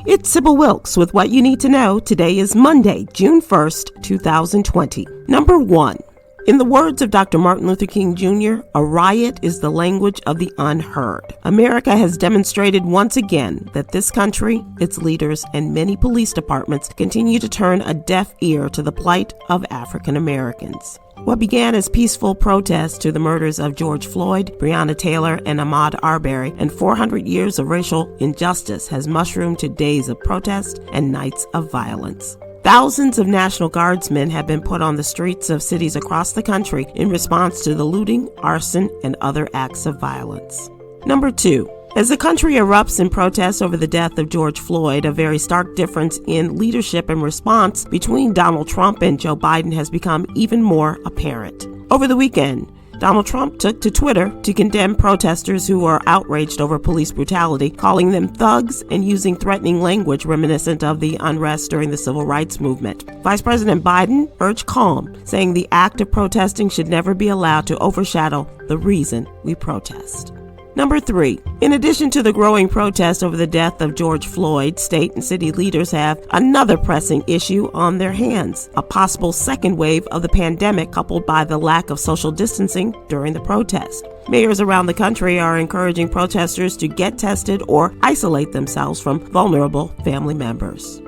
It's Sybil Wilkes with what you need to know. Today is Monday, June 1st, 2020. Number 1. In the words of Dr. Martin Luther King Jr., a riot is the language of the unheard. America has demonstrated once again that this country, its leaders, and many police departments continue to turn a deaf ear to the plight of African Americans. What began as peaceful protests to the murders of George Floyd, Breonna Taylor, and Ahmaud Arbery, and 400 years of racial injustice has mushroomed to days of protest and nights of violence. Thousands of National Guardsmen have been put on the streets of cities across the country in response to the looting, arson, and other acts of violence. Number 2. As the country erupts in protest over the death of George Floyd, a very stark difference in leadership and response between Donald Trump and Joe Biden has become even more apparent. Over the weekend, Donald Trump took to Twitter to condemn protesters who are outraged over police brutality, calling them thugs and using threatening language reminiscent of the unrest during the civil rights movement. Vice President Biden urged calm, saying the act of protesting should never be allowed to overshadow the reason we protest. Number 3. In addition to the growing protest over the death of George Floyd, state and city leaders have another pressing issue on their hands: a possible second wave of the pandemic coupled by the lack of social distancing during the protest. Mayors around the country are encouraging protesters to get tested or isolate themselves from vulnerable family members.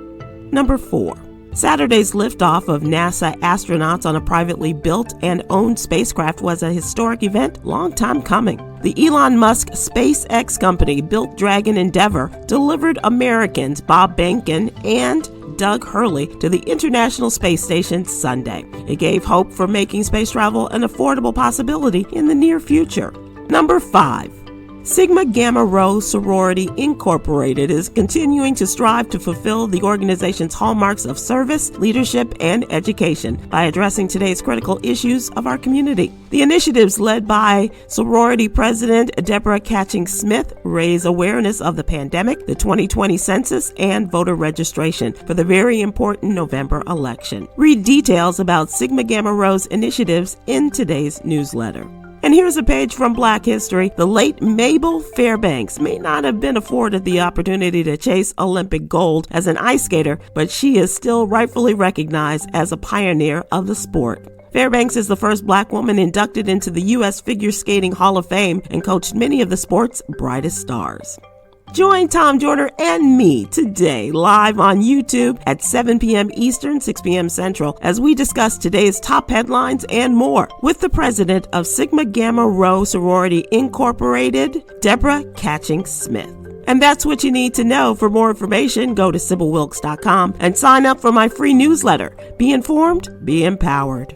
Number 4. Saturday's liftoff of NASA astronauts on a privately built and owned spacecraft was a historic event, long time coming. The Elon Musk SpaceX company built Dragon Endeavour delivered Americans Bob Behnken and Doug Hurley to the International Space Station Sunday. It gave hope for making space travel an affordable possibility in the near future. Number 5. Sigma Gamma Rho Sorority Incorporated is continuing to strive to fulfill the organization's hallmarks of service, leadership, and education by addressing today's critical issues of our community. The initiatives led by sorority president Deborah Catching-Smith raise awareness of the pandemic, the 2020 census, and voter registration for the very important November election. Read details about Sigma Gamma Rho's initiatives in today's newsletter. And here's a page from Black History. The late Mabel Fairbanks may not have been afforded the opportunity to chase Olympic gold as an ice skater, but she is still rightfully recognized as a pioneer of the sport. Fairbanks is the first Black woman inducted into the U.S. Figure Skating Hall of Fame and coached many of the sport's brightest stars. Join Tom Joyner and me today live on YouTube at 7 p.m. Eastern, 6 p.m. Central as we discuss today's top headlines and more with the president of Sigma Gamma Rho Sorority Incorporated, Deborah Catching-Smith. And that's what you need to know. For more information, go to SybilWilkes.com and sign up for my free newsletter. Be informed, be empowered.